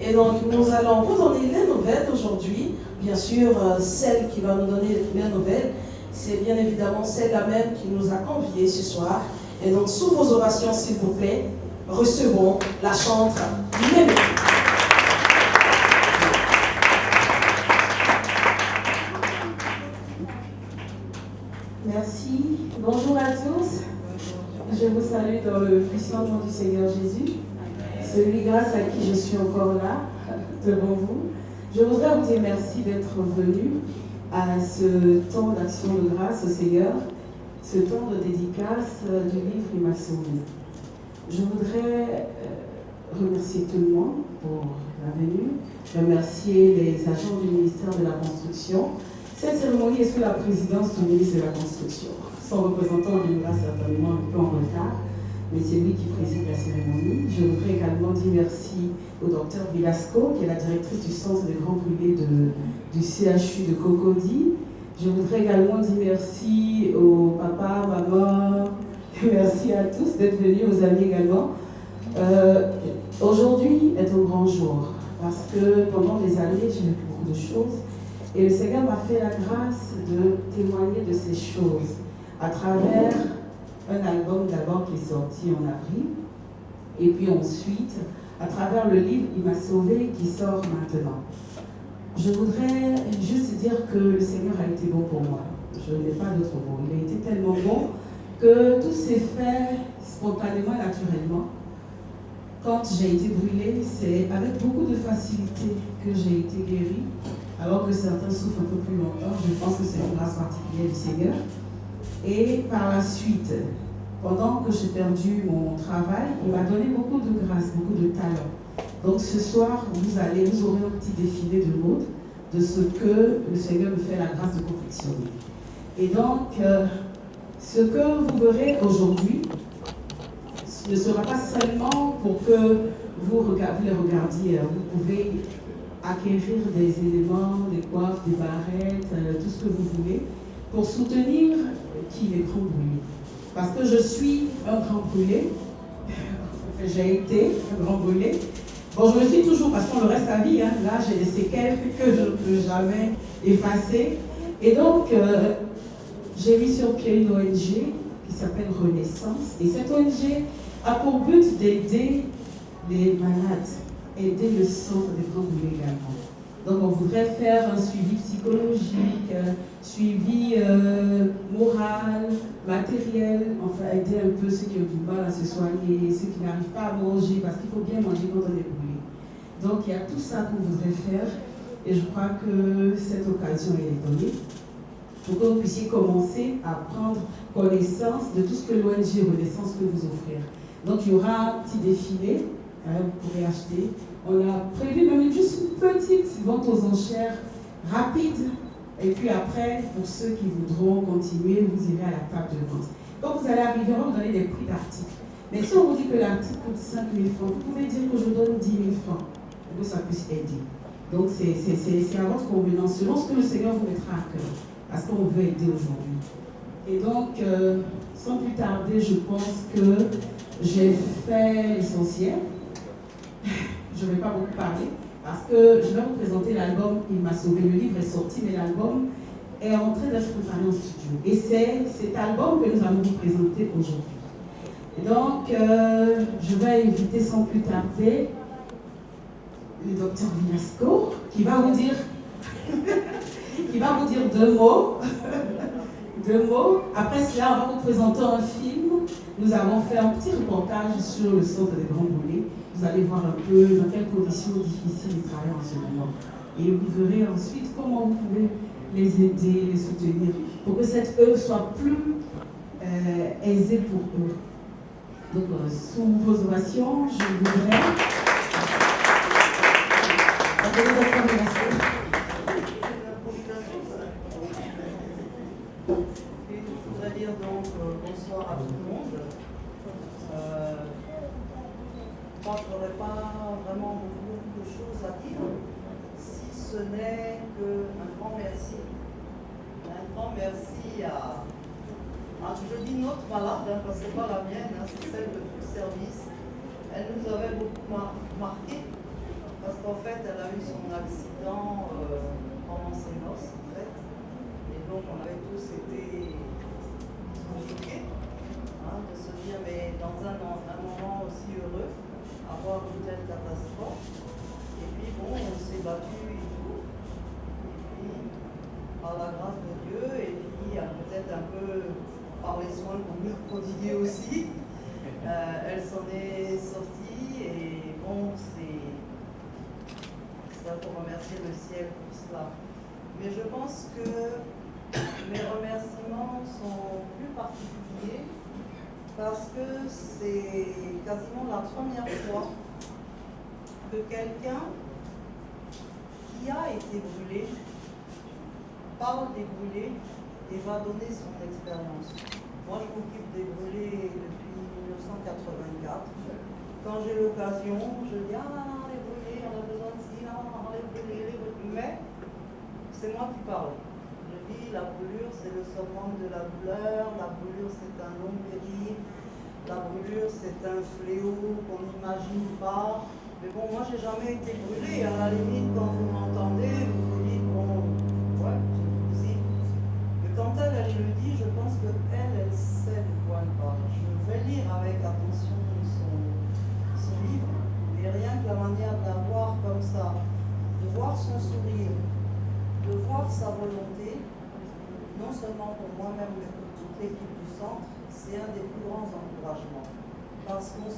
Et donc, nous allons vous donner les nouvelles aujourd'hui. Bien sûr, celle qui va nous donner les nouvelles, c'est bien évidemment celle-là même qui nous a conviés ce soir. Et donc, sous vos ovations, s'il vous plaît, recevons la chantre Mémé. Merci. Bonjour à tous. Je vous salue dans le puissant nom du Seigneur Jésus, celui grâce à qui je suis encore là, devant vous. Je voudrais vous dire merci d'être venus à ce temps d'action de grâce au Seigneur, ce temps de dédicace du livre Il m'a sauvé. Je voudrais remercier tout le monde pour la venue, remercier les agents du ministère de la Construction. Cette cérémonie est sous la présidence du ministre de la Construction. Son représentant viendra certainement un peu en retard, mais c'est lui qui préside la cérémonie. Je voudrais également dire merci au docteur Vilasco, qui est la directrice du centre des grands brûlés du CHU de Cocody. Je voudrais également dire merci au papa, maman, merci à tous d'être venus, aux amis également. Aujourd'hui est un grand jour, parce que pendant des années, j'ai vu beaucoup de choses. Et le Seigneur m'a fait la grâce de témoigner de ces choses à travers un album d'abord qui est sorti en avril, et puis ensuite à travers le livre Il m'a sauvé qui sort maintenant. Je voudrais juste dire que le Seigneur a été bon pour moi. Je n'ai pas d'autre mot. Il a été tellement bon que tout s'est fait spontanément et naturellement. Quand j'ai été brûlée, c'est avec beaucoup de facilité que j'ai été guérie. Alors que certains souffrent un peu plus longtemps, je pense que c'est une grâce particulière du Seigneur. Et par la suite, pendant que j'ai perdu mon travail, il m'a donné beaucoup de grâce, beaucoup de talent. Donc ce soir, vous aurez un petit défilé de mode de ce que le Seigneur me fait la grâce de confectionner. Et donc, ce que vous verrez aujourd'hui ne sera pas seulement pour que vous les regardiez. Vous pouvez acquérir des éléments, des coiffes, des barrettes, tout ce que vous voulez, pour soutenir qui est grand brûlé. Parce que je suis un grand brûlé, j'ai été un grand brûlé. Bon, je le suis toujours parce qu'on le reste à vie, hein. Là j'ai des séquelles que je ne peux jamais effacer. Et donc, j'ai mis sur pied une ONG qui s'appelle Renaissance. Et cette ONG a pour but d'aider les malades, aider le centre des grands brûlés également. Donc on voudrait faire un suivi psychologique, suivi moral, matériel, enfin aider un peu ceux qui ont du mal à se soigner, ceux qui n'arrivent pas à manger, parce qu'il faut bien manger quand on est brûlé. Donc il y a tout ça qu'on voudrait faire, et je crois que cette occasion est donnée pour que vous puissiez commencer à prendre connaissance de tout ce que l'ONG Renaissance peut vous offrir. Donc il y aura un petit défilé, vous pourrez acheter. On a prévu même juste une petite vente aux enchères rapide. Et puis après, pour ceux qui voudront continuer, vous irez à la table de vente. Quand vous allez arriver, on va vous donner des prix d'articles. Mais si on vous dit que l'article coûte 5 000 francs, vous pouvez dire que je donne 10 000 francs pour que ça puisse aider. Donc c'est à votre convenance, selon ce que le Seigneur vous mettra à cœur. Parce qu'on veut aider aujourd'hui. Et donc, sans plus tarder, je pense que j'ai fait l'essentiel. Je ne vais pas beaucoup parler, parce que je vais vous présenter l'album Il m'a sauvé. Le livre est sorti, mais l'album est en train d'être préparé en studio. Et c'est cet album que nous allons vous présenter aujourd'hui. Et donc, je vais inviter sans plus tarder le docteur Vilasco, qui va vous dire deux mots. Deux mots. Après cela, on va vous présenter un film. Nous avons fait un petit reportage sur le centre des grands brûlés. Vous allez voir un peu dans quelles conditions difficiles ils travaillent en ce moment. Et vous verrez ensuite comment vous pouvez les aider, les soutenir, pour que cette œuvre soit plus aisée pour eux. Donc, sous vos ovations, je voudrais... Je voudrais dire donc bonsoir à tout le monde. Moi, je n'aurais pas vraiment beaucoup de choses à dire, si ce n'est qu'un grand merci. Un grand merci à je dis notre malade, hein, parce que ce n'est pas la mienne, hein, c'est celle de tout service. Elle nous avait beaucoup marqué, parce qu'en prophète, elle a eu son accident pendant ses noces, en fait. Et donc, on avait tous été choqués de se dire, mais dans un moment aussi heureux, avoir une telle catastrophe. Et puis, bon, on s'est battu et tout. Et puis, par la grâce de Dieu, et puis peut-être un peu par les soins qu'on lui a prodigués aussi, elle s'en est sortie. Et bon, ça faut remercier le ciel pour cela. Mais je pense que mes remerciements sont plus particuliers parce que c'est quasiment la première fois que quelqu'un qui a été brûlé parle des brûlés et va donner son expérience. Moi, je m'occupe des brûlés depuis 1984. Quand j'ai l'occasion, je dis « Ah, les brûlés, on a besoin de ci, les brûlés, les brûlés. » Mais c'est moi qui parle. Je dis, la brûlure, c'est le summum de la douleur, la brûlure, c'est un long périple, la brûlure, c'est un fléau qu'on n'imagine pas. Mais bon, moi, j'ai jamais été brûlée. À la limite, quand vous m'entendez, vous vous dites, bon, ouais, c'est possible. Mais quand elle le dit, je pense qu'elle sait de quoi elle parle. Je vais lire avec attention son livre, et rien que la manière de la voir comme ça, de voir son sourire, de voir sa volonté, non seulement pour moi-même, mais pour toute l'équipe du centre, c'est un des plus grands encouragements. Parce qu'on